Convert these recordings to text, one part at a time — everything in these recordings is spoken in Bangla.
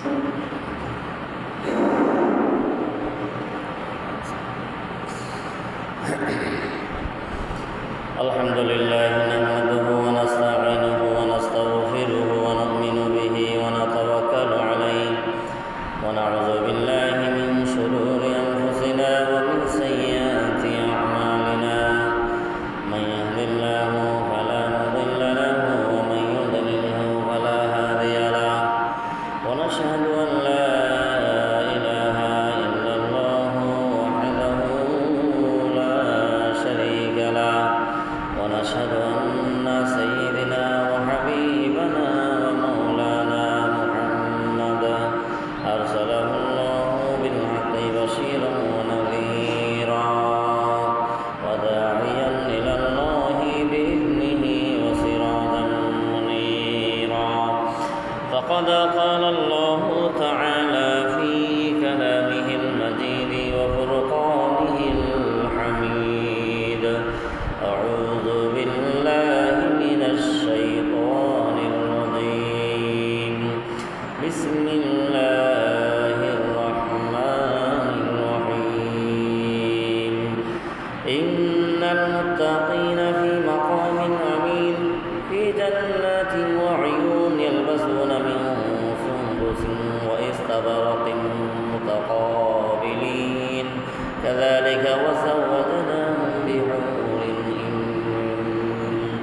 الحمد لله نحمده ونستعينه ونستغفره ونؤمن به ونتوكل عليه ونعوذ بالله من شرور أنفسنا ومن سيئات أعمالنا من يهد الله فلا مضل له ومن يضلله فلا هادي له ونشهد أن لا إله إلا الله وحده لا شريك له ونشهد أن سيدنا وحبيبنا ومولانا محمدا أرسله الله بالحق بشيرا ونذيرا وداعيا إلى الله بإذنه وسراجا منيرا فقد قال الله تعالى في كلامه المجيد وفرقانه الحميد أعوذ بالله من الشيطان الرجيم بسم الله الرحمن الرحيم إن المتقين في مقام أمين في جنات وعيون يلبسون من سندس وإستبرق متقابلين كذلك وزوجناهم بحور عين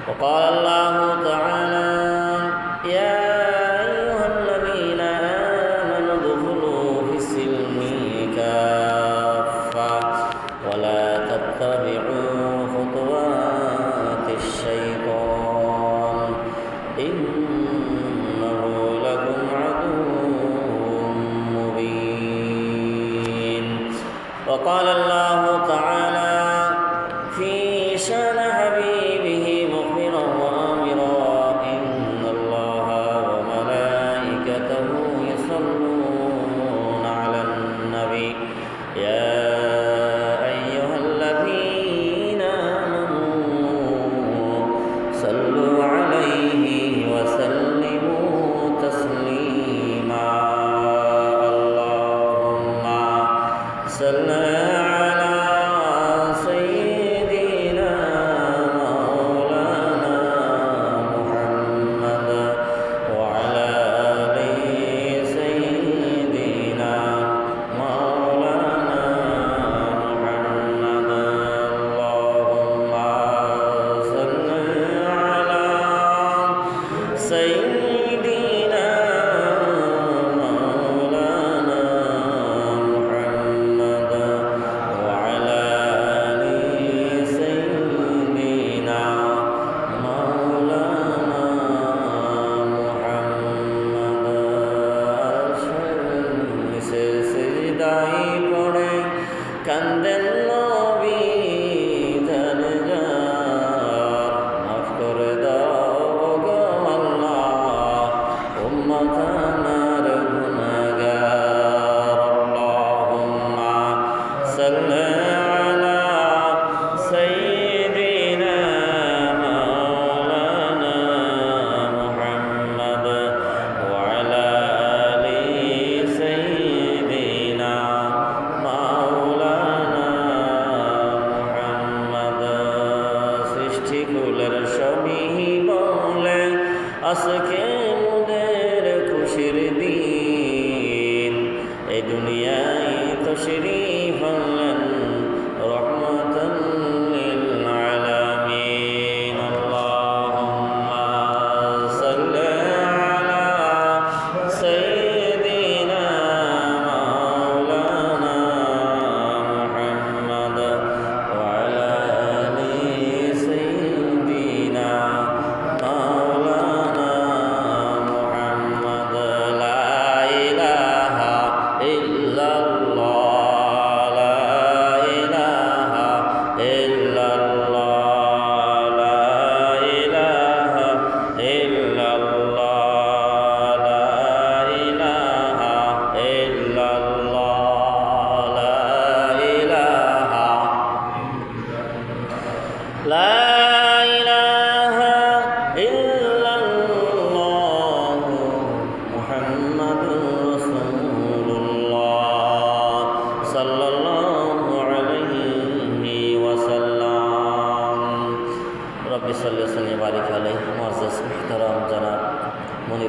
وقال الله تعالى يا أيها الذين آمنوا ادخلوا في السلم كافة ولا تتبعوا خطوات الشيطان إنه لكم عدو مبين وقال الله تعالى في شان حبيبه مخبرا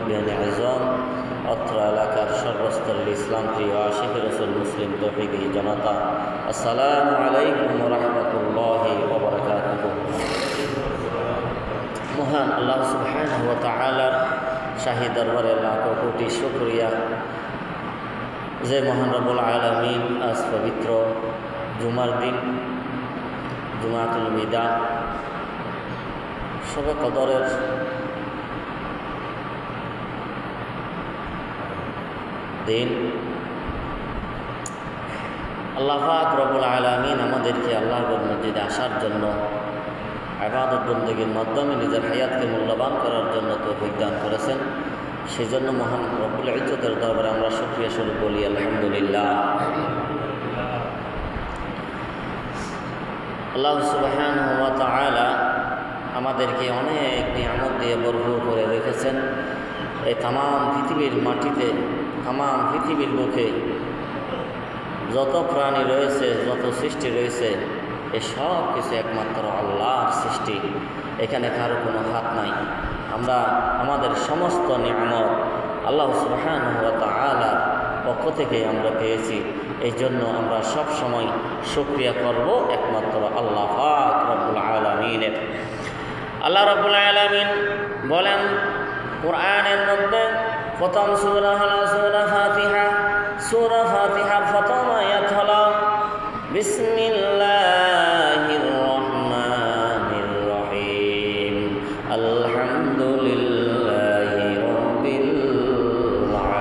মুহিব্বিন আজম, অত্র এলাকার সর্বস্তরের ইসলাম প্রিয় আশিক রসুল মুসলিম তৌহিদি জনতা, আসসালামু আলাইকুম রহমতুল্লাহি ওয়া বারাকাতুহু। মহান আল্লাহ সুবহানাহু ওয়া তাআলার শাহী দরবারে লাখো কোটি শুকরিয়া যে মহান রব্বুল আলামিন আজ পবিত্র জুমার দিন, জুমাতুল বিদা, শবে কদরের দিন, আল্লাহ পাক রব্বুল আলামিন আমাদেরকে আল্লাহর মসজিদে আসার জন্য, ইবাদত বন্দেগীর মাধ্যমে নিজের হায়াতকে মূল্যবান করার জন্য তৌফিক দান করেছেন। সেই জন্য মহান রব্বুল ইজ্জতের দরবারে আমরা শুকরিয়া স্বরূপ বলি আলহামদুলিল্লাহ। আল্লাহ সুবহানাহু ওয়া তাআলা আমাদেরকে অনেক নিয়ামত দিয়ে ভরপুর করে রেখেছেন। এই তামাম পৃথিবীর মাটিতে, তামাম পৃথিবীর বুকে যত প্রাণী রয়েছে, যত সৃষ্টি রয়েছে, এই সব কিছু একমাত্র আল্লাহর সৃষ্টি। এখানে কারো কোনো হাত নাই। আমরা আমাদের সমস্ত নিয়ামত আল্লাহ সুবহানাহু ওয়া তাআলার পক্ষ থেকে আমরা পেয়েছি। এই জন্য আমরা সব সময় শুকরিয়া করব একমাত্র আল্লাহ পাক রব্বুল আলামিনের। আল্লাহ রব্বুল আলামিন বলেন কোরআনের মধ্যে, প্রথম সূরা হলো সূরা ফাতিহা। সূরা ফাতিহার প্রথম আয়াত হলো বিসমিল্লাহির রহমানির রহিম, আলহামদুলিল্লাহি রাব্বিল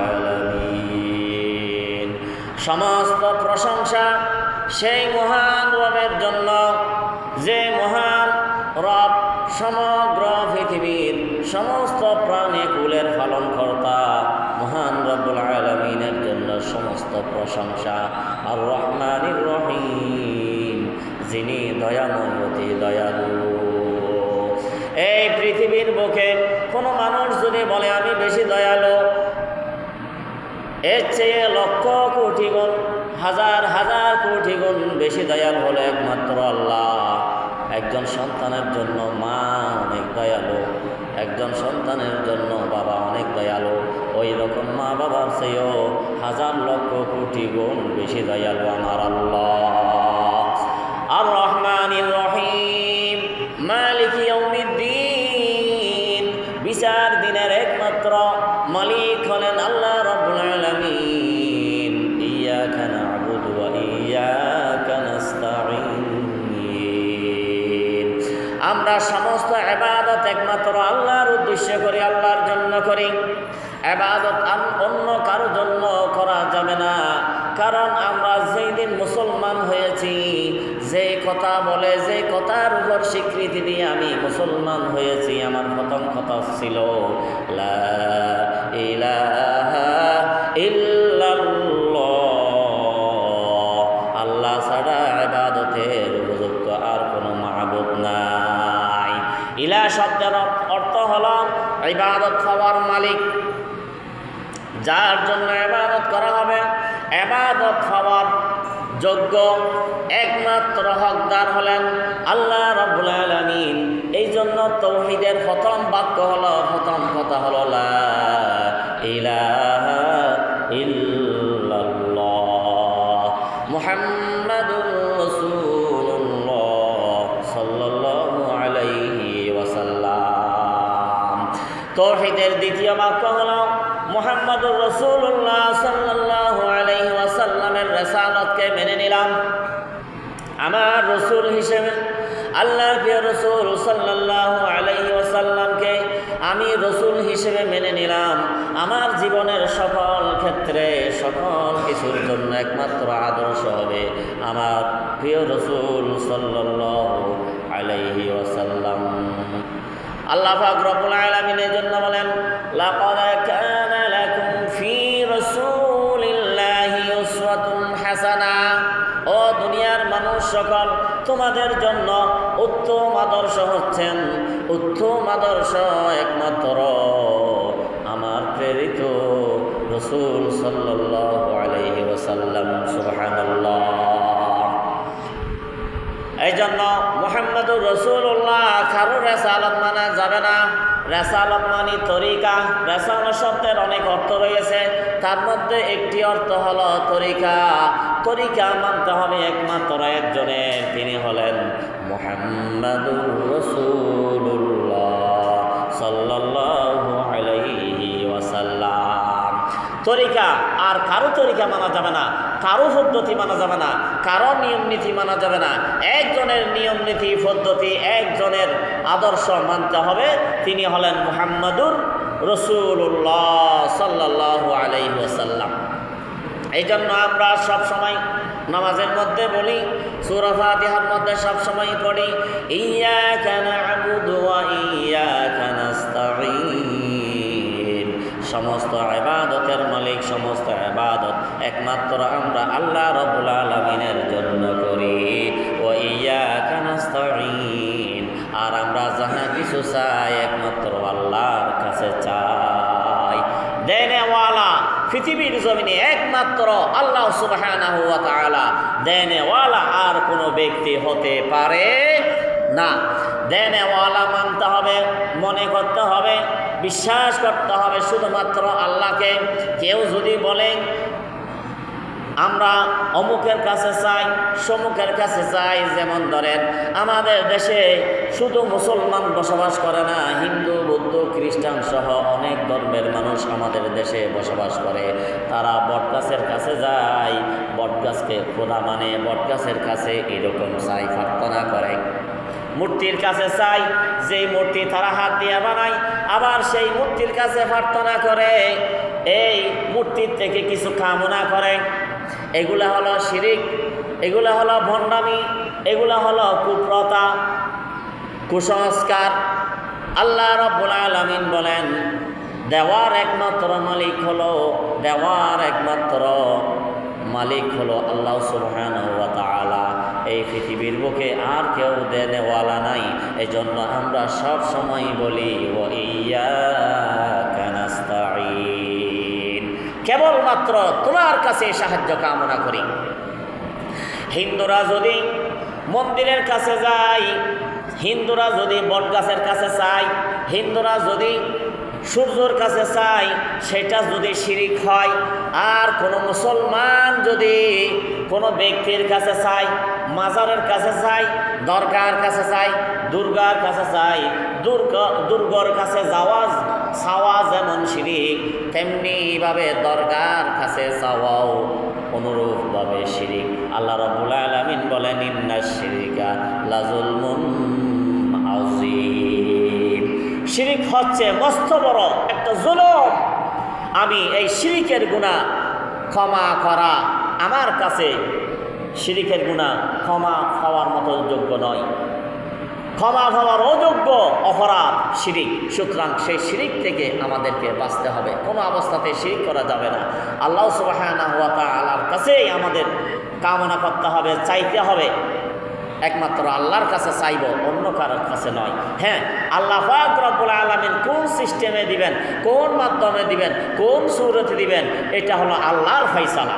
আলামিন। সমস্ত প্রশংসা সেই মহান রবের জন্য যে মহান রব সমগ্র পৃথিবীর সমস্ত প্রাণী কুলের পালনকর্তা। মহান রব্বুল আলামিনের জন্য সমস্ত প্রশংসা। আর রহমানির রহিম, যিনি দয়াময় অতি দয়ালু। এই পৃথিবীর বুকে কোনো মানুষ যদি বলে আমি বেশি দয়ালু, এর চেয়ে লক্ষ কোটি গুণ, হাজার হাজার কোটি গুণ বেশি দয়ালু হলো একমাত্র আল্লাহ। একজন সন্তানের জন্য মা অনেক দয়ালু, একজন সন্তানের জন্য বাবা অনেক দয়ালু। ওই রকম মা বাবার চেয়েও হাজার লক্ষ কোটি গুণ বেশি দয়ালু আমার আল্লাহ। আর রহমানির রহিম, মালিক ইয়াউমিদ্দিন, বিচার দিনের একমাত্র মালিক হলেন আল্লাহ রাব্বুল আলামিন। ইয়াকা না'বুদু ওয়া ইয়াকা নাস্তাঈন। আমরা সমস্ত ইবাদত একমাত্র আল্লাহর উদ্দেশ্য করি, আল্লাহর জন্য করি। ইবাদত অন্য কারোর জন্য করা যাবে না। কারণ আমরা যেই দিন মুসলমান হয়েছি, যে কথা বলে, যে কথার উপর স্বীকৃতি দিয়ে আমি মুসলমান হয়েছি, আমার প্রথম কথা ছিল লা ইলাহা ইল্লাল্লাহ, আল্লাহ ছাড়া ইবাদতের উপযুক্ত আর কোনো মাবুদ নাই। ইলাহ শব্দের অর্থ হলো ইবাদত হওয়ার মালিক, যার জন্য ইবাদত করা হবে। ইবাদত হওয়ার যোগ্য একমাত্র হকদার হলেন আল্লাহ রাব্বুল আলামিন। এই জন্য তাওহীদের প্রথম বাক্য হলো, প্রথম কথা হলো লা ইলাহা ইল্লাল্লাহ মুহাম্মাদুর রাসূলুল্লাহ সাল্লাল্লাহু আলাইহি ওয়াসাল্লাম। তাওহীদের দ্বিতীয় বাক্য হলো মুহাম্মাদুর রাসূলুল্লাহ সাল্লাল্লাহু আলাইহি ওয়াসাল্লামের রিসালাতকে মেনে নিলাম। আমার রসুল হিসেবে আল্লাহর প্রিয় রসুল সাল্লাল্লাহু আলাইহি ওয়াসাল্লামকে আমি রসুল হিসেবে মেনে নিলাম। আমার জীবনের সকল ক্ষেত্রে, সকল কিছুর জন্য একমাত্র আদর্শ হবে আমার প্রিয় রসুল সাল্লাল্লাহু আলাইহি ওয়াসাল্লাম। আল্লাহ পাক রব্বুল আলামিন এর জন্য বলেন লাকাদ কানা লাকুম ফি রাসূলিল্লাহি উসওয়াতুন হাসানা। ও দুনিয়ার মানুষ সকল, তোমাদের জন্য উত্তম আদর্শ হচ্ছেন, উত্তম আদর্শ একমাত্র আমার প্রেরিত রসুল সাল্লাল্লাহু আলাইহি ওয়াসাল্লাম। সুবহানাল্লাহ। এই জন্য মুহাম্মদুর রাসূলুল্লাহ কারো রিসালাত মানা যাবে না। রেসালত মানে তরিকা। রেসালত শব্দের অনেক অর্থ রয়েছে, তার মধ্যে একটি অর্থ হলো তরিকা। তরিকা মানতে হবে একমাত্র একজনের, তিনি হলেন মুহাম্মাদুর রাসূলুল্লাহ সাল্লাল্লাহু আলাইহি ওয়াসাল্লাম। তরিকা আর কারো তরিকা মানা যাবে না, কারো পদ্ধতি মানা যাবে না, কারো নিয়ম নীতি মানা যাবে না। একজনের নিয়ম নীতি পদ্ধতি, একজনের আদর্শ মানতে হবে, তিনি হলেন মুহাম্মাদুর রাসূলুল্লাহ সাল্লাল্লাহু আলাইহি ওয়াসাল্লাম। এই জন্য আমরা সবসময় নামাজের মধ্যে বলি, সূরা ফাতিহার মধ্যে সবসময় পড়ি, ইয়্যাকা না'বুদু ওয়া ইয়্যাকা নাস্তাঈন। সমস্ত ইবাদতের মালিক, সমস্ত ইবাদত একমাত্র আমরা আল্লাহ রাব্বুল আলামিনের জন্য করি। ওয়া ইয়্যাকা নাস্তাঈন, আর আমরা যাহা কিছু চাই একমাত্র আল্লাহর কাছে চাই। দেনেওয়ালা পৃথিবীর জমিনে একমাত্র আল্লাহ সুবহানাহু ওয়া তাআলা, দেনেওয়ালা আর কোনো ব্যক্তি হতে পারে না। দেনেওয়ালা মানতে হবে, মনে করতে হবে, বিশ্বাস করতে হবে শুধুমাত্র আল্লাহকে। কেউ যদি বলেন আমরা অমুকের কাছে চাই, সমুকের কাছে চাই, যেমন ধরেন আমাদের দেশে শুধু মুসলমান বসবাস করে না, হিন্দু বৌদ্ধ খ্রিস্টান সহ অনেক ধর্মের মানুষ আমাদের দেশে বসবাস করে। তারা বটগাছের কাছে যায়, বটগাছকে খোদা মানে, বটগাছের কাছে এরকম চাই, প্রার্থনা করে। মূর্তির কাছে চাই, যেই মূর্তি তারা হাত দিয়ে বানায়, আবার সেই মূর্তির কাছে প্রার্থনা করে, এই মূর্তির থেকে কিছু কামনা করে। এগুলা হলো শিরিক, এগুলা হলো ভণ্ডামি, এগুলা হলো কুপ্রথা, কুসংস্কার। আল্লাহ রাব্বুল আলামিন বলেন, দেওয়ার একমাত্র মালিক হলো, দেওয়ার একমাত্র মালিক হলো আল্লাহ সুবহানাহু ওয়া তাআলা। এই পৃথিবীর বুকে আর কেউ দেনেওয়ালা নাই। এজন্য আমরা সব সময় বলি ওয়া ইয়্যাকা নাস্তাঈন, কেবলমাত্র তোমার কাছে সাহায্য কামনা করি। হিন্দুরা যদি মন্দিরের কাছে যায়, হিন্দুরা যদি বটগাছের কাছে চায়, হিন্দুরা যদি সূর্যর কাছে চাই, সেটা যদি শিরিক হয়। আর কোনো মুসলমান যদি কোনো ব্যক্তির কাছে চাই, মাজারের কাছে চাই, দরগার কাছে চাই, দুর্গার কাছে চাই, দুর্গর কাছে চাওয়া যেমন শিরিক, তেমনিভাবে দরগার কাছে চাওয়াও অনুরূপভাবে শিরিক। আল্লাহ রাব্বুল আলামিন বলেন, ইন্নাশ শিরকা লাযুলমুন আযীম। শিরিক হচ্ছে মস্ত বড় একটা জুলুম। আমি এই শিরিকের গুনাহ ক্ষমা করা আমার কাছে, শিরিকের গুনাহ ক্ষমা পাওয়ার মতো যোগ্য নয়, ক্ষমা পাওয়ার অযোগ্য অপরাধ শিরিক। সুতরাং সেই শিরিক থেকে আমাদেরকে বাঁচতে হবে, কোনো অবস্থাতে শিরিক করা যাবে না। আল্লাহ সুবহানাহু ওয়া তাআলার কাছেই আমাদের কামনা করতে হবে, চাইতে হবে। একমাত্র আল্লাহর কাছে চাইব, অন্য কারোর কাছে নয়। হ্যাঁ, আল্লাহ পাক রব্বুল আলামিন কোন সিস্টেমে দিবেন, কোন মাধ্যমে দিবেন, কোন সূরতে দিবেন, এটা হলো আল্লাহর ফয়সালা।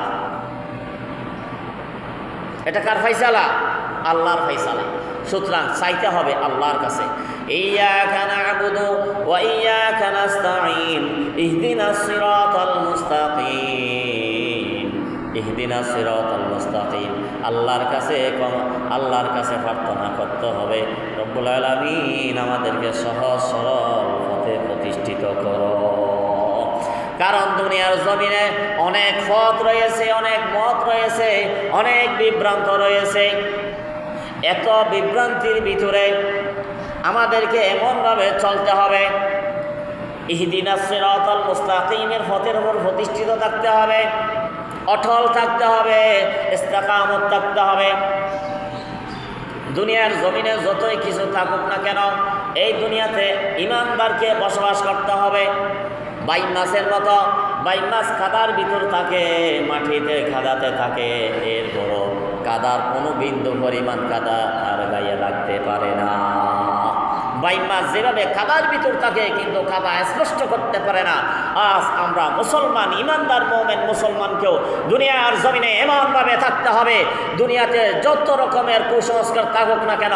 এটা কার ফয়সালা? আল্লাহর ফয়সালা। সুতরাং চাইতে হবে আল্লাহর কাছে। ইয়্যাকা না'বুদু ওয়া ইয়্যাকা নাস্তাঈন, ইহদিনাস সিরাতাল মুস্তাকিম, ইহদিনাস সিরাতাল মুস্তাকিম। আল্লাহর কাছে প্রার্থনা করতে হবে, রব্বুল আলামিন আমাদেরকে সহজ সরল পথে প্রতিষ্ঠিত করো। কারণ দুনিয়ার জমিনে অনেক পথ রয়েছে, অনেক মত রয়েছে, অনেক বিভ্রান্ত রয়েছে। এত বিভ্রান্তির ভিতরে আমাদেরকে এমনভাবে চলতে হবে, ইহদিনাস সিরাতাল মুস্তাকিমের পথের উপর প্রতিষ্ঠিত থাকতে হবে, অটল থাকতে হবে, ইস্তেকামত থাকতে হবে। দুনিয়ার জমিনে যতই কিছু থাকুক না কেন, এই দুনিয়াতে ইমানদারকে বসবাস করতে হবে। বাইম মাছের মতো, বাইম মাছ কাদার ভিতর থাকে, মাটিতে কাদাতে থাকে, এরপরও কাদার কোনো বিন্দু পরিমাণ কাদা তার গায়ে লাগতে পারে না। বাইম মাছ যেভাবে কাদার ভিতর থাকে কিন্তু কাদা স্পষ্ট করতে পারে না। আজ আমরা মুসলমান, ইমানদার মুমিন মুসলমানকেও দুনিয়ার জমিনে এমনভাবে থাকতে হবে, দুনিয়াতে যত রকমের কুসংস্কার থাকুক না কেন,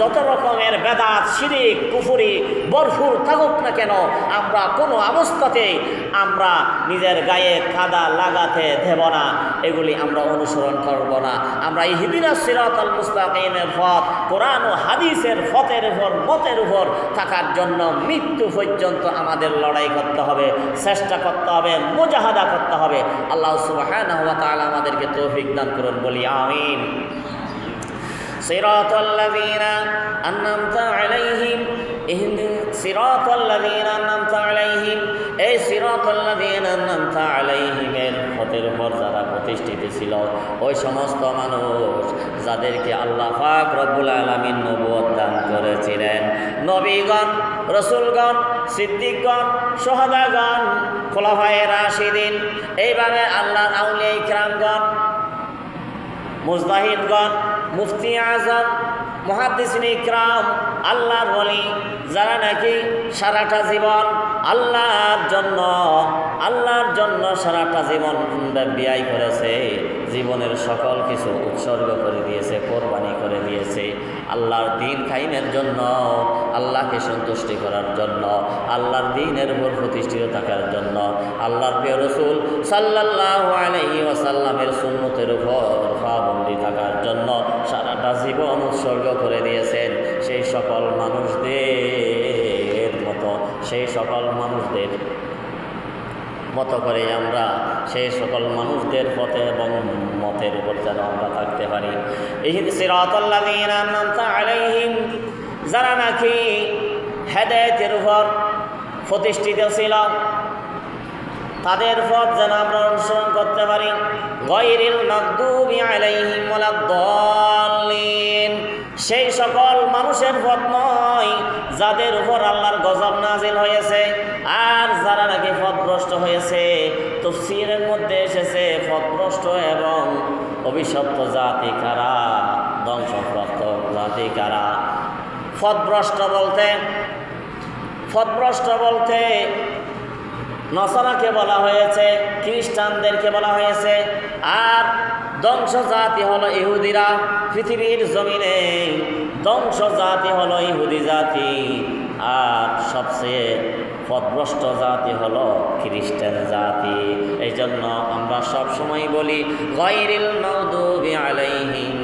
যত রকমের বেদাত শিরিক কুফরি ভরপুর থাকুক না কেন, আমরা কোনো অবস্থাতেই আমরা নিজের গায়ে কাদা লাগাতে দেব না, এগুলি আমরা অনুসরণ করব না। আমরা ইহদিনাস সিরাতাল মুস্তাকিমের পথ, কোরআন ও হাদিসের পথের উপর মতের উপর থাকার জন্য মৃত্যু পর্যন্ত আমাদের লড়াই করতে হবে, চেষ্টা করতে হবে, মুজাহাদা করতে হবে। আল্লাহ সুবহানাহু ওয়া তাআলা আমাদেরকে তৌফিক দান করুন, বলি আমিন। সিরাতাল্লাযীনা আন'আমতা আলাইহিম সিরাতাল্লাযীনা আন'আমতা আলাইহিম, এই সিরাতাল্লাযীনা আন'আমতা আলাইহিম এর পথের উপর যারা প্রতিষ্ঠিত ছিল, ওই সমস্ত মানুষ যাদেরকে আল্লাহ পাক রব্বুল আলামিন নবুয়ত দান করেছিলেন, নবীগণ, রাসূলগণ, সিদ্দিকগণ, শুহাদাগণ, খুলাফায়ে রাশিদিন, এইভাবে আল্লাহর আউলিয়া ইকরামগণ, মুজতাহিদগণ, মুফতি আজম, মুহাদ্দিসিন ইকরাম, আল্লাহর ওলি, যারা নাকি সারাটা জীবন আল্লাহর জন্য সারাটা জীবন ব্যয় করেছে, জীবনের সকল কিছু উৎসর্গ করে দিয়েছে, কোরবানি করে দিয়েছে আল্লাহর দ্বীন কায়েমের জন্য, আল্লাহকে সন্তুষ্টি করার জন্য, আল্লাহর দ্বীনের উপর প্রতিষ্ঠিত থাকার জন্য, আল্লাহর প্রিয় রাসূল সাল্লাল্লাহু আলাইহি ওয়াসাল্লামের সুন্নতের উপর পাবন্দী থাকার জন্য সারাটা জীবন উৎসর্গ করে দিয়েছেন। সেই সকল মানুষদের মতো করে আমরা সেই সকল মানুষদের পথে এবং মতের উপর যেন আমরা থাকতে পারি। ইহদিনাস সিরাতাল্লাযীনা আন'আমতা আলাইহিম, যারা নাকি হেদায়েতের উপর প্রতিষ্ঠিত ছিল, তাদের পথ যেন আমরা অনুসরণ করতে পারি। গায়রিল মাগদুবি আলাইহিম ওয়ালাদ-দাল্লিন, সেই সকল মানুষের পথ নয় যাদের উপর আল্লাহর গজব নাজিল হয়েছে, আর যারা নাকি পথভ্রষ্ট হয়েছে। তাফসীরের মধ্যে এসেছে পথভ্রষ্ট এবং অভিশপ্ত জাতি কারা, ধ্বংসপ্রাপ্ত জাতি কারা। পথভ্রষ্ট বলতে নসারাকে বলা হয়েছে, খ্রিস্টানদেরকে বলা হয়েছে, আর ধ্বংস জাতি হলো ইহুদিরা। পৃথিবীর জমিনে ধ্বংস জাতি হলো ইহুদি জাতি, আর সবচেয়ে পথভ্রষ্ট জাতি হলো খ্রিস্টান জাতি। এই জন্য আমরা সবসময় বলি গায়রিল মাগদুবি আলাইহিম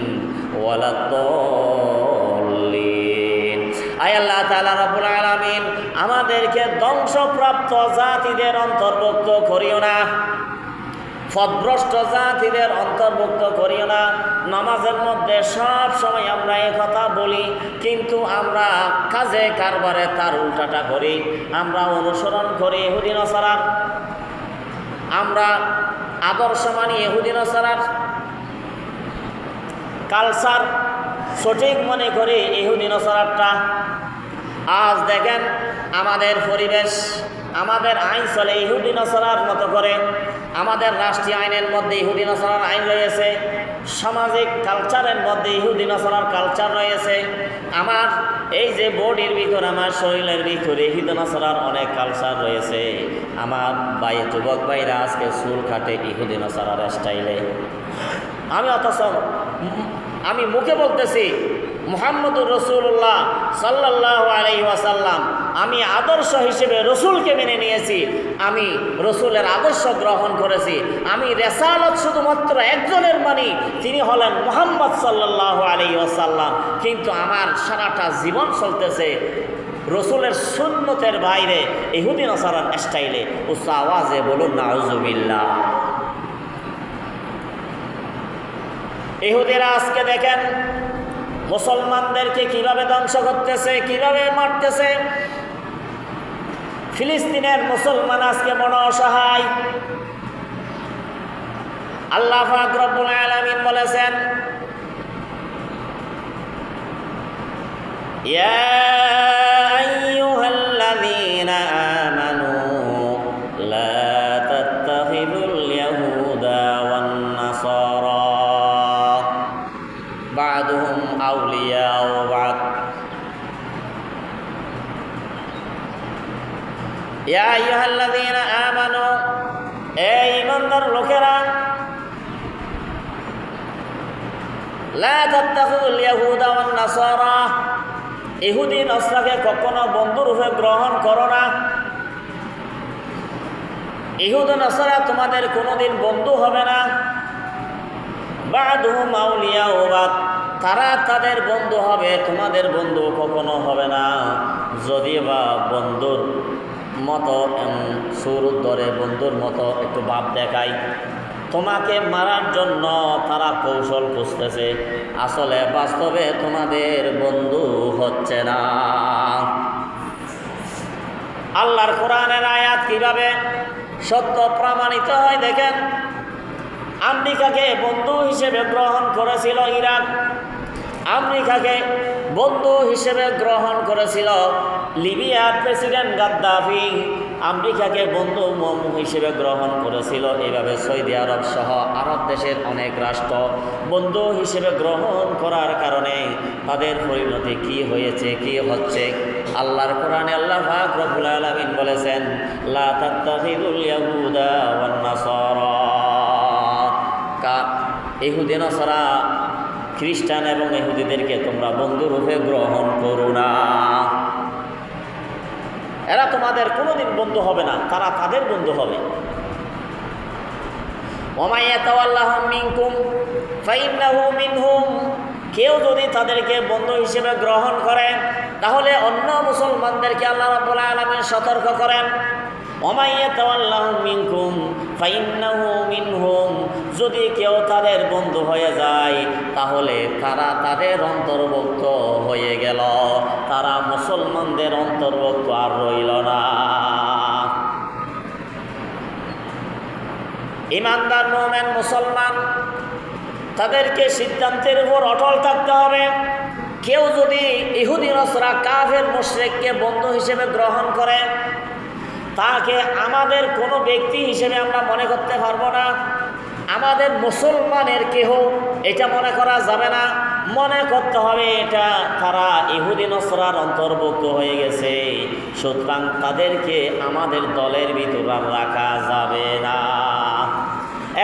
ওয়ালাদ-দাল্লিন। আয় আল্লাহ তাআলা রব্বুল আলামিন আমাদেরকে ধ্বংসপ্রাপ্ত জাতিদের অন্তর্ভুক্ত করিও না, পথভ্রষ্ট জাতিদের অন্তর্ভুক্ত করিও না। নামাজের মধ্যে সব সময় আমরা এই কথা বলি, কিন্তু আমরা কাজে কারবারে তার উল্টাটা করি। আমরা অনুসরণ করি ইহুদি নাসারার, আমরা আদর্শ মানি ইহুদি নাসারার, কালচার সঠিক মনে করি ইহুদি নাসারারটা। আজ দেখেন আমাদের পরিবেশ, আমাদের আইন চলে ইহুদি নাসারার মতো করে, আমাদের রাষ্ট্রীয় আইনের মধ্যে ইহুদি নাসারার আইন রয়েছে, সামাজিক কালচারের মধ্যে ইহুদি নাসারার কালচার রয়েছে। আমার এই যে বডির ভিতর, আমার শরীরের ভিতরে ইহুদি নাসারার অনেক কালচার রয়েছে। আমার যুবক ভাইরা আজকে চুল কাটে ইহুদি নাসারার স্টাইলে। আমি মুখে বলতেছি মুহাম্মদুর রাসূলুল্লাহ সাল্লাল্লাহু আলাইহি ওয়াসাল্লাম, আমি আদর্শ হিসেবে রসুলকে মেনে নিয়েছি, আমি রসুলের আদর্শ গ্রহণ করেছি। আমি রিসালাত শুধুমাত্র একজনের মানি, তিনি হলেন মুহাম্মদ সাল্লাল্লাহু আলাইহি ওয়াসাল্লাম। কিন্তু আমার সারাটা জীবন চলতেছে রসুলের সুন্নতের বাইরে ইহুদি নাসারার স্টাইলে। উচ্চ আওয়াজে বলুন নাউজুবিল্লাহ। ইহুদিরা আজকে দেখেন মুসলমানদেরকে কিভাবে ধ্বংস করতেছে, কিভাবে মারতেছে। ফিলিস্তিনের মুসলমান আজকে বড় অসহায়। আল্লাহ পাক রব্বুল আলামিন বলেছেন, ইয়া আইয়ুহাল্লাযীনা আমানু লা তাত্তাখিযুল ইয়াহুদা ওয়ান নাসারা বা'দুহুম আউলিয়াউ বা'দ। ইয়া আইয়ুহাল্লাযীনা আমানু, এই ঈমানদার লোকেরা, লা তাত্তাখিযুল ইয়াহুদা ওয়ান নাসারা, ইহুদি নসরাকে কখনো বন্ধুরূপে গ্রহণ করো না। ইহুদ নসরা তোমাদের কোনোদিন বন্ধু হবে না। বা'দুহুম আউলিয়াউ বা'দ, তারা তাদের বন্ধু হবে, তোমাদের বন্ধু কখনো হবে না। যদি বা বন্ধুর মতো সুর ধরে, বন্ধুর মতো একটু ভাব দেখায়, তোমাকে মারার জন্য তারা কৌশল খুঁজতেছে, আসলে বাস্তবে তোমাদের বন্ধু হচ্ছে না। আল্লাহর কোরআনের আয়াত কিভাবে সত্য প্রমাণিত হয় দেখেন। আমেরিকাকে বন্ধু হিসেবে গ্রহণ করেছিল ইরাক, আমেরিকাকে বন্ধু হিসেবে গ্রহণ করেছিল লিবিয়ার প্রেসিডেন্ট গাদ্দাফি, আমেরিকাকে বন্ধু হিসেবে গ্রহণ করেছিল এইভাবে সৌদি আরব সহ আরব দেশের অনেক রাষ্ট্র বন্ধু হিসেবে গ্রহণ করার কারণে তাদের পরিণতি কি হয়েছে, কি হচ্ছে। আল্লাহর কোরআনে আল্লাহ পাক রব্বুল আলামিন বলেছেন, লা তাত্তাখিযুল ইয়াহুদা ওয়ান নাসারা, ইহুদি নাসারা খ্রিস্টান এবং ইহুদিদেরকে তোমরা বন্ধুরূপে গ্রহণ করো না। এরা তোমাদের কোনোদিন বন্ধু হবে না, তারা তাদের বন্ধু হবে। ওয়া ইয়াতাওয়াল্লাহুম মিনকুম ফাইন্নাহু মিনহুম, কেউ যদি তাদেরকে বন্ধু হিসেবে গ্রহণ করে তাহলে অন্য মুসলমানদেরকে আল্লাহ রাব্বুল আলামিন সতর্ক করেন। ওয়া ইয়াতাওয়াল্লাহুম মিনকুম ফাইন্নাহু মিনহুম, যদি কেউ তাদের বন্ধু হয়ে যায় তাহলে তারা তাদের অন্তর্ভুক্ত হয়ে গেল, তারা মুসলমানদের অন্তর্ভুক্ত আর রইল না। ইমানদার মুমিন মুসলমান তাদেরকে সিদ্ধান্তের উপর অটল থাকতে হবে। কেউ যদি ইহুদি নসরা কাফের মুশরিককে বন্ধু হিসেবে গ্রহণ করে তাকে আমাদের কোনো ব্যক্তি হিসেবে আমরা মনে করতে পারবো না, আমাদের মুসলমানের কেহ এটা মনে করা যাবে না। মনে করতে হবে এটা তারা ইহুদি নসরার অন্তর্ভুক্ত হয়ে গেছে, সুতরাং তাদেরকে আমাদের দলের ভিতর রাখা যাবে না।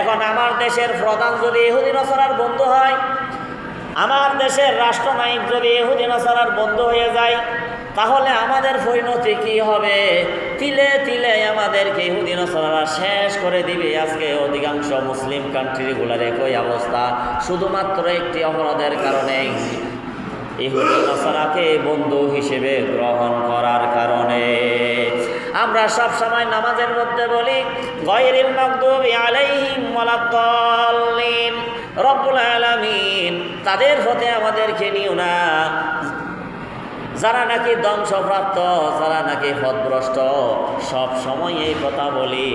এখন আমার দেশের প্রধান যদি ইহুদি নসরার বন্ধু হয়, আমার দেশের রাষ্ট্রনায়ক যদি ইহুদি নসরার বন্ধু হয়ে যায়, তাহলে আমাদের পরিণতি কি হবে? তিলে তিলে আমাদেরকে ইহুদি নসরারা শেষ করে দিবে। আজকে অধিকাংশ মুসলিম কান্ট্রিগুলোর একই অবস্থা, শুধুমাত্র একটি অপরাধের কারণে, ইহুদি নসরাকে বন্ধু হিসেবে গ্রহণ করার কারণে। আমরা সব সময় নামাজের মধ্যে বলি গায়রিল মাগদুবি আলাইহিম ওয়ালাদ-দাল্লিন, রব্বুল আলামিন তাদের পথে আমাদেরকে নিও না যারা নাকি ধ্বংসপ্রাপ্ত, যারা নাকি পথভ্রষ্ট। সব সময় এই কথা বলি।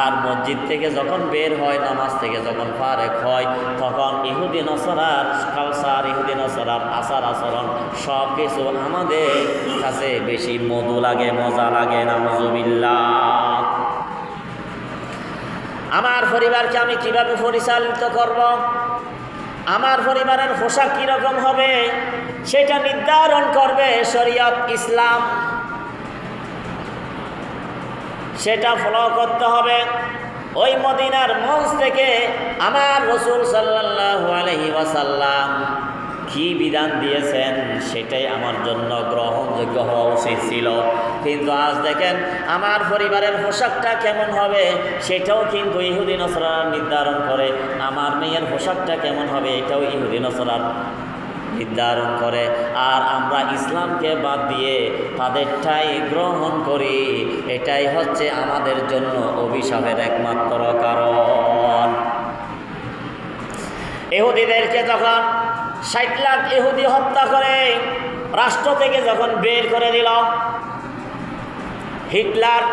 আর মসজিদ থেকে যখন বের হয়, নামাজ থেকে যখন ফারেক হয়, তখন ইহুদি নসরার কালচার, ইহুদি নসরার আচার আচরণ সব কিছু আমাদের কাছে বেশি মধু লাগে, মজা লাগে। নাউজুবিল্লাহ। আমার পরিবারকে আমি কিভাবে পরিচালিত করব, আমার পরিবারের পোশাক কীরকম হবে, সেটা নির্ধারণ করবে শরীয়ত ইসলাম। সেটা ফলো করতে হবে। ওই মদিনার মঞ্চ থেকে আমার রাসূল সাল্লাল্লাহু আলাইহি ওয়াসাল্লাম কি বিধান দিয়েছেন সেটাই আমার জন্য গ্রহণযোগ্য হওয়া উচিত ছিল। কিন্তু আজ দেখেন আমার পরিবারের পোশাকটা কেমন হবে সেটাও কিন্তু ইহুদি নসরা নির্ধারণ করে, আমার মেয়ের পোশাকটা কেমন হবে এটাও ইহুদি নসরা নির্ধারণ করে। আর আমরা ইসলামকে বাদ দিয়ে তাদেরটাই গ্রহণ করি। এটাই হচ্ছে আমাদের জন্য অভিশাপের একমাত্র কারণ। ইহুদিদেরকে যখন 60 লাখ ইহুদি হত্যা করে রাষ্ট্র থেকে যখন বের করে দিল হিটলার,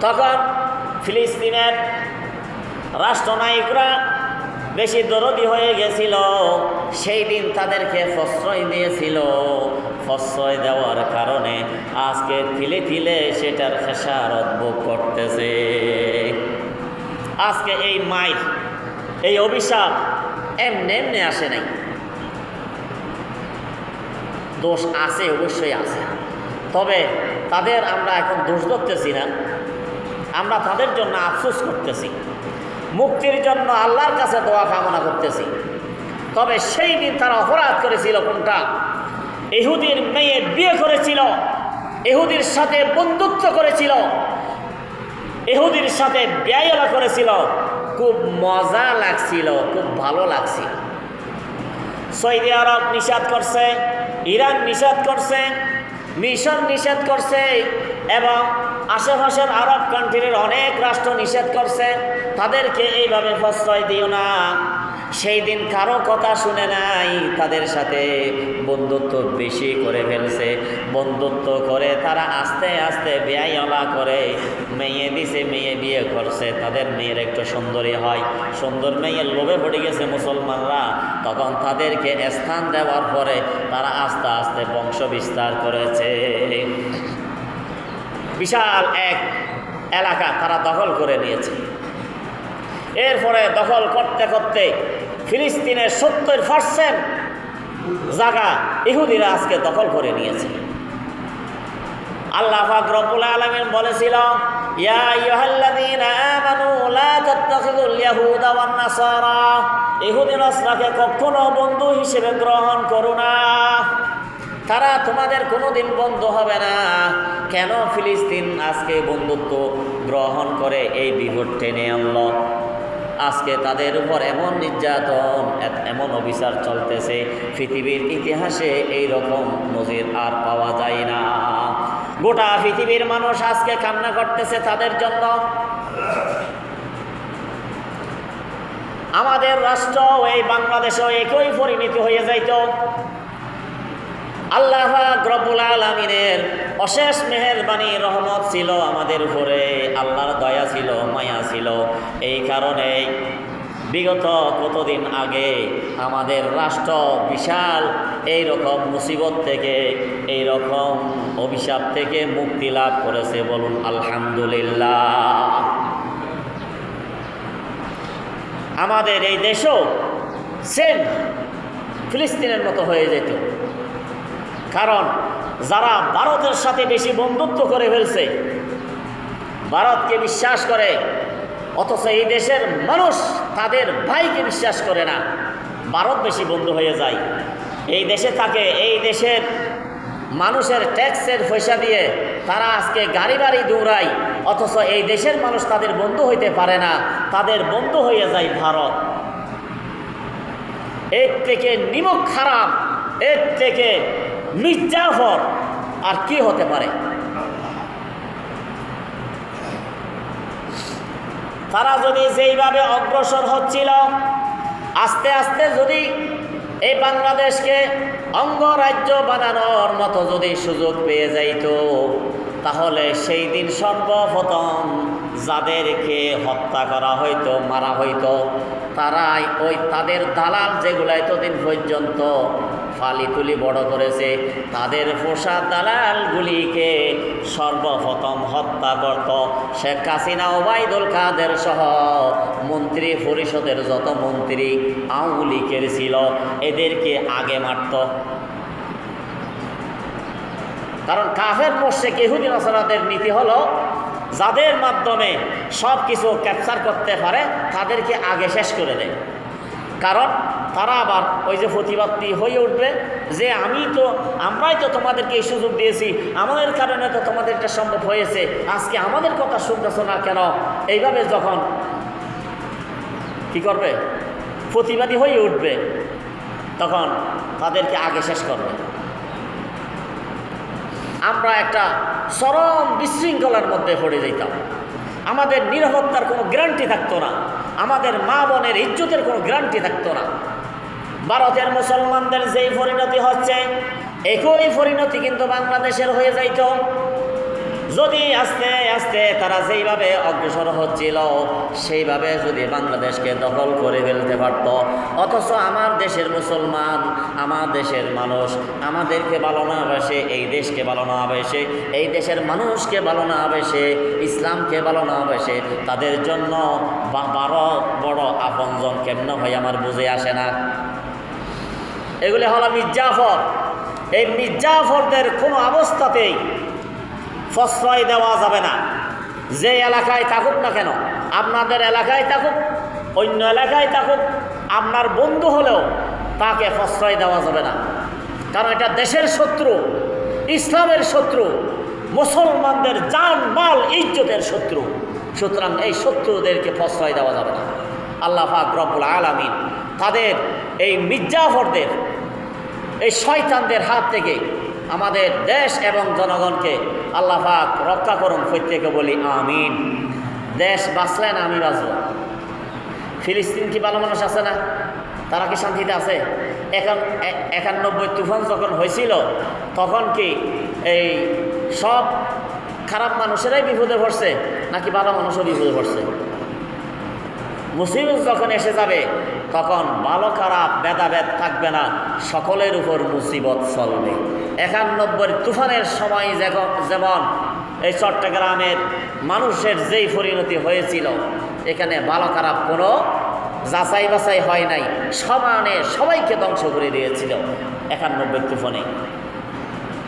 তখন ফিলিস্তিনের রাষ্ট্রনায়করা বেশি দরদি হয়ে গেছিল। সেই দিন তাদেরকে প্রশ্রয় দিয়েছিল। প্রশ্রয় দেওয়ার কারণে আজকে তিলে তিলে সেটার খেসারত ভোগ করতেছে। আজকে এই মাইর, এই অভিশাপ এমনি এমনি আসে নাই, দোষ আছে, অবশ্যই আছে। তবে তাদের আমরা এখন দোষ ধরতেছি না, আমরা তাদের জন্য আফসোস করতেছি, মুক্তির জন্য আল্লাহর কাছে দোয়া কামনা করতেছি। তবে সেই দিন তারা অপরাধ করেছিল কোনটা? ইহুদির মেয়ে বিয়ে করেছিল, ইহুদির সাথে বন্ধুত্ব করেছিল, ইহুদির সাথে বেয়াইলা করেছিল। খুব মজা লাগছিল, খুব ভালো লাগছিল। সৌদি আরব নিষেধ করছে, ইরান নিষেধ করছে, মিশর নিষেধ করছে এবং আশেপাশের আরব কান্ট্রির অনেক রাষ্ট্র নিষেধ করছে তাদেরকে এইভাবে প্রশ্রয় দিও না। সেই দিন কারো কথা শুনে নাই, তাদের সাথে বন্ধুত্ব বেশি করে ফেলছে। বন্ধুত্ব করে তারা আস্তে আস্তে বেয়াইলা করে মেয়ে দিছে, মেয়ে বিয়ে করছে। তাদের মেয়ের একটু সুন্দরী হয়, সুন্দর মেয়ের লোভে পড়ে গেছে মুসলমানরা। তখন তাদেরকে স্থান দেওয়ার পরে তারা আস্তে আস্তে বংশ বিস্তার করেছে। বিশাল এক এলাকা তারা দখল করে নিয়েছে। এরপরে দখল করতে করতে ফিলিস্তিনের 70% জায়গা ইহুদিরা আজকে দখল করে নিয়েছে। আল্লাহ পাক রব্বুল আলামিন বলেছিল, ইয়া আইয়ুহাল্লাযীনা আমানু লা তাত্তাখিযুল ইয়াহুদা ওয়ান নাসারা, ইহুদি নাসরাকে কখনো বন্ধু হিসেবে গ্রহণ করো না, তারা তোমাদের কোনোদিন বন্ধু হবে না। কেন ফিলিস্তিন আজকে বন্ধুত্ব গ্রহণ করে এই বিপদ টেনে আনলো? আজকে তাদের উপর এমন নির্যাতন, এমন অবিচার চলতেছে, পৃথিবীর ইতিহাসে এই রকম নজির আর পাওয়া যায় না। গোটা পৃথিবীর মানুষ আজকে কান্না করতেছে তাদের জন্য। আমাদের রাষ্ট্র এই বাংলাদেশও একই পরিণতি হয়ে যাইত। আল্লাহ রব্বুল আলামিনের অশেষ মেহেরবানি রহমত ছিল আমাদের উপরে, আল্লাহর দয়া ছিল, মায়া ছিল। এই কারণে বিগত কতদিন আগে আমাদের রাষ্ট্র বিশাল এই রকম মুসিবত থেকে, এই রকম অভিশাপ থেকে মুক্তি লাভ করেছে। বলুন আলহামদুলিল্লাহ। আমাদের এই দেশও সেম ফিলিস্তিনের মতো হয়ে যেত, কারণ যারা ভারতের সাথে বেশি বন্ধুত্ব করে ফেলছে, ভারতকে বিশ্বাস করে, অথচ এই দেশের মানুষ তাদের ভাইকে বিশ্বাস করে না, ভারত বেশি বন্ধু হয়ে যায়। এই দেশে থাকে, এই দেশের মানুষের ট্যাক্সের পয়সা দিয়ে তারা আজকে গাড়ি বাড়ি দৌড়ায়, অথচ এই দেশের মানুষ তাদের বন্ধু হইতে পারে না, তাদের বন্ধু হয়ে যায় ভারত। এর থেকে নিমক খারাপ, এর থেকে মির্জাফর আর কি হতে পারে? তারা যদি যেইভাবে অগ্রসর হচ্ছিল, আস্তে আস্তে যদি এই বাংলাদেশকে অঙ্গরাজ্য বানানোর মতো যদি সুযোগ পেয়ে যাইত, তাহলে সেই দিন সর্বপ্রথম যাদেরকে হত্যা করা হইতো, মারা হইতো, তারাই ওই তাদের দালাল যেগুলো এতদিন পর্যন্ত ফালি তুলি বড় করেছে, তাদের পোষা দালালগুলিকে সর্বপ্রথম হত্যা করত। শেখ হাসিনা, ওবায়দুল কাদের সহ মন্ত্রী পরিষদের যত মন্ত্রী আওয়ামী লীগের ছিল, এদেরকে আগে মারত। কারণ কাফের মুশরিক ইহুদি নাসারাদের নীতি হলো, যাদের মাধ্যমে সব কিছু ক্যাপচার করতে পারে তাদেরকে আগে শেষ করে দেয়। কারণ তারা আবার ওই যে প্রতিবাদী হয়ে উঠবে যে আমরাই তো তোমাদেরকে এই সুযোগ দিয়েছি, আমাদের কারণে তো তোমাদের এটা সম্ভব হয়েছে, আজকে আমাদের কথা শুনতেছো না কেন? এইভাবে যখন কি করবে, প্রতিবাদী হয়ে উঠবে, তখন তাদেরকে আগে শেষ করবে। আমরা একটা চরম বিশৃঙ্খলার মধ্যে পড়ে যেতাম, আমাদের নিরাপত্তার কোনো গ্যারান্টি থাকতো না, আমাদের মা বোনের ইজ্জতের কোনো গ্যারান্টি থাকতো না। ভারতের মুসলমানদের যেই পরিণতি হচ্ছে, একই পরিণতি কিন্তু বাংলাদেশের হয়ে যাইত যদি আস্তে আস্তে তারা যেইভাবে অগ্রসর হচ্ছিল সেইভাবে যদি বাংলাদেশকে দখল করে ফেলতে পারত। অথচ আমার দেশের মুসলমান, আমার দেশের মানুষ আমাদেরকে ভালো না বাসে, এই দেশকে ভালো না বাসে, এই দেশের মানুষকে ভালো না বাসে, ইসলামকে ভালো না বাসে, তাদের জন্য বড় আপনজন কেমন হয় আমার বুঝে আসে না। এগুলি হলো মির্জাফর। এই মির্জাফরদের কোনো অবস্থাতেই প্রশ্রয় দেওয়া যাবে না। যে এলাকায় থাকুক না কেন, আপনাদের এলাকায় থাকুক, অন্য এলাকায় থাকুক, আপনার বন্ধু হলেও তাকে প্রশ্রয় দেওয়া যাবে না, কারণ এটা দেশের শত্রু, ইসলামের শত্রু, মুসলমানদের জান মাল ইজ্জতের শত্রু। সুতরাং এই শত্রুদেরকে প্রশ্রয় দেওয়া যাবে না। আল্লাহ পাক রব্বুল আলামিন তাদের এই মির্জাফরদের, এই শয়তানদের হাত থেকে আমাদের দেশ এবং জনগণকে আল্লাহ পাক রক্ষা করুন। প্রত্যেকে বলি আমিন। দেশ বাঁচলে না আমি বাঁচব। ফিলিস্তিন কি ভালো মানুষ আছে না? তারা কি শান্তিতে আছে? 91 তুফান যখন হয়েছিল তখন কি এই সব খারাপ মানুষেরাই বিপদে পড়ছে নাকি ভালো মানুষও বিপদে পড়ছে? মুসিবত যখন এসে যাবে তখন ভালো খারাপ ভেদাভেদ থাকবে না, সকলের উপর মুসিবত চলবে। 91 তুফানের সময় যেমন এই চট্টগ্রামের মানুষের যেই পরিণতি হয়েছিল, এখানে ভালো খারাপ কোনো যাচাই বাছাই হয় নাই, সমানে সবাইকে ধ্বংস করে দিয়েছিল 91 তুফানে।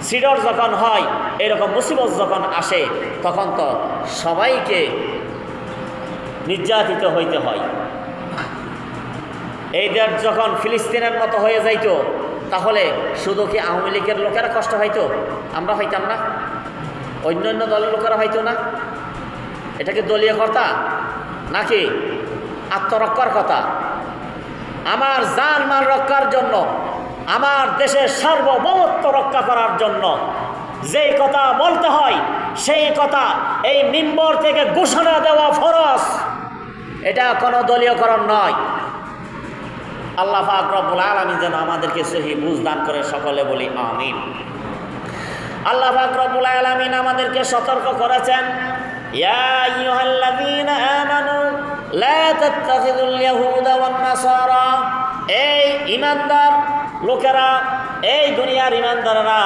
সিডর যখন হয়, এরকম মুসিবত যখন আসে তখন তো সবাইকে নির্যাতিত হইতে হয়। এই দেশ যখন ফিলিস্তিনের মতো হয়ে যাইত, তাহলে শুধু কি আওয়ামী লীগের লোকেরা কষ্ট হইতো? আমরা হইতাম না? অন্য অন্য দলের লোকেরা হইতো না? এটাকে দলীয় কথা নাকি আত্মরক্ষার কথা? আমার জান মাল রক্ষার জন্য, আমার দেশের সার্বভৌমত্ব রক্ষা করার জন্য যেই কথা বলতে হয়, সেই কথা এই মিম্বর থেকে ঘোষণা দেওয়া ফরজ। এটা কোনো দলীয়করণ নয়। আল্লাহ পাক রব্বুল আলামিন যেন আমাদেরকে সহি বুঝ দান করে, সকলে বলি আমিন। আল্লাহ পাক রব্বুল আলামিন আমাদেরকে সতর্ক করেছেন, ইয়া আইয়ুহাল্লাযীনা আমানু লা তাত্তাখিযুল ইয়াহুদা ওয়ান নাসারা। এই ঈমানদার লোকেরা, এই দুনিয়ার ঈমানদাররা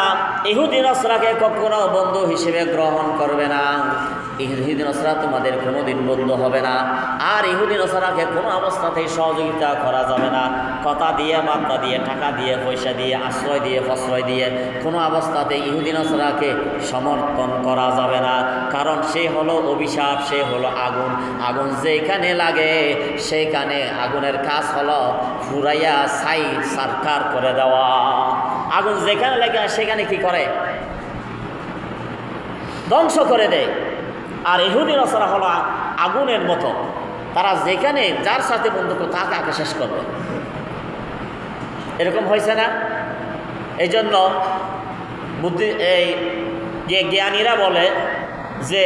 ইহুদি নসরাকে কখনো বন্ধু হিসেবে গ্রহণ করবে না। ইহুদি নসরা তোমাদের কোনোদিন বন্ধু হবে না। আর ইহুদি নসরাকে কোনো অবস্থাতেই সহযোগিতা করা যাবে না। কথা দিয়ে, বার্তা দিয়ে, টাকা দিয়ে, পয়সা দিয়ে, আশ্রয় দিয়ে, প্রশ্রয় দিয়ে কোনো অবস্থাতে ইহুদি নসরাকে সমর্থন করা যাবে না। কারণ সে হলো অভিশাপ, সে হলো আগুন। আগুন যেখানে লাগে সেইখানে আগুনের কাজ হলো ফুরাইয়া ছাই সারকার করে দেওয়া। আগুন যেখানে লাগে সেখানে কি করে? ধ্বংস করে দেয়। আর ইহুদি নসরা হলো আগুনের মতো, তারা যেখানে যার সাথে বন্ধুত্ব তাকে আগে শেষ করবে। এরকম হয়েছে না? এই জন্য এই যে জ্ঞানীরা বলে যে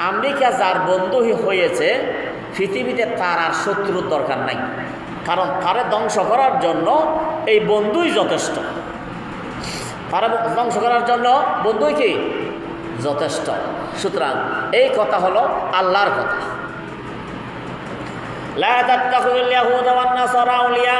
আমেরিকা যার বন্ধু হয়েছে, পৃথিবীতে তার আর শত্রুর দরকার নাই। কারণ তারে ধ্বংস করার জন্য এই বন্ধুই যথেষ্ট। তারা ধ্বংস করার জন্য বন্ধুই কি যথেষ্ট। সুতরাং এই কথা হলো আল্লাহর কথা। লা তাত্তাখিযুল ইয়াহুদা ওয়ান নাসারা আউলিয়া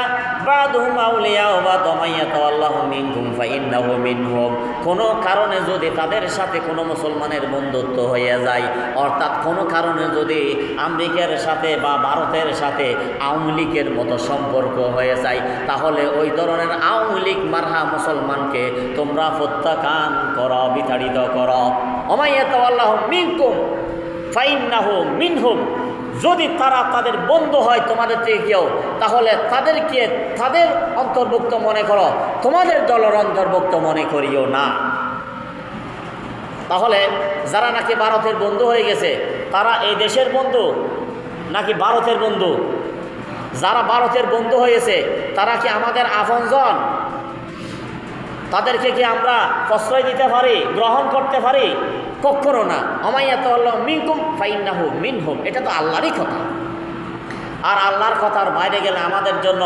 বা'দুহুম আউলিয়াউ বা'দ মান ইয়াতাওয়াল্লাহু মিনকুম ফাইন্নাহু মিনহুম। কোনো কারণে যদি তাদের সাথে কোনো মুসলমানের বন্ধুত্ব হয়ে যায়, অর্থাৎ কোনো কারণে যদি আমেরিকার সাথে বা ভারতের সাথে আওয়ামী লীগের মতো সম্পর্ক হয়ে যায়, তাহলে ওই ধরনের আওয়ামী লীগ মারহা মুসলমানকে তোমরা প্রত্যাখ্যান করো, বিতাড়িত করো। ওমান ইয়াতাওয়াল্লাহু মিনকুম ফাইন্নাহু মিনহুম। যদি তারা তাদের বন্ধু হয় তোমাদের থেকে কেউ, তাহলে তাদেরকে তাদের অন্তর্ভুক্ত মনে করো, তোমাদের দলের অন্তর্ভুক্ত মনে করিও না। তাহলে যারা নাকি ভারতের বন্ধু হয়ে গেছে, তারা এই দেশের বন্ধু নাকি ভারতের বন্ধু? যারা ভারতের বন্ধু হয়েছে তারা কি আমাদের আপনজন? তাদেরকে কি আমরা প্রশ্রয় দিতে পারি, গ্রহণ করতে পারি? কখনো না। ওমাইয়াতাল্লাহু মিনকুম ফাইন্নাহু মিনহুম, এটা তো আল্লাহরই কথা। আর আল্লাহর কথার বাইরে গেলে আমাদের জন্য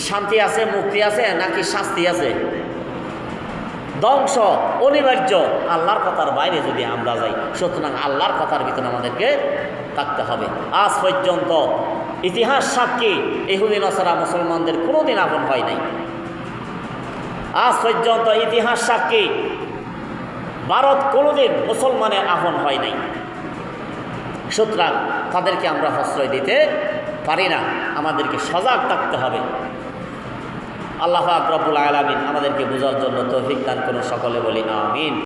শান্তি আছে, মুক্তি আছে নাকি শাস্তি আছে? ধ্বংস অনিবার্য আল্লাহর কথার বাইরে যদি আমরা যাই। সুতরাং আল্লাহর কথার ভিতরে আমাদেরকে থাকতে হবে। আজ পর্যন্ত ইতিহাস সাক্ষী ইহুদি নসরা মুসলমানদের কোনোদিন আপন হয় নাই। আজ পর্যন্ত ইতিহাস সাক্ষী ভারত কোনোদিন মুসলমানের আপন হয় নাই। সুতরাং তাদেরকে আমরা প্রশ্রয় দিতে পারি না, আমাদেরকে সজাগ থাকতে হবে। আল্লাহ পাক রব্বুল আলামিন আমাদেরকে বোঝার জন্য তৌফিক দান করুন, সকলে বলি আমিন।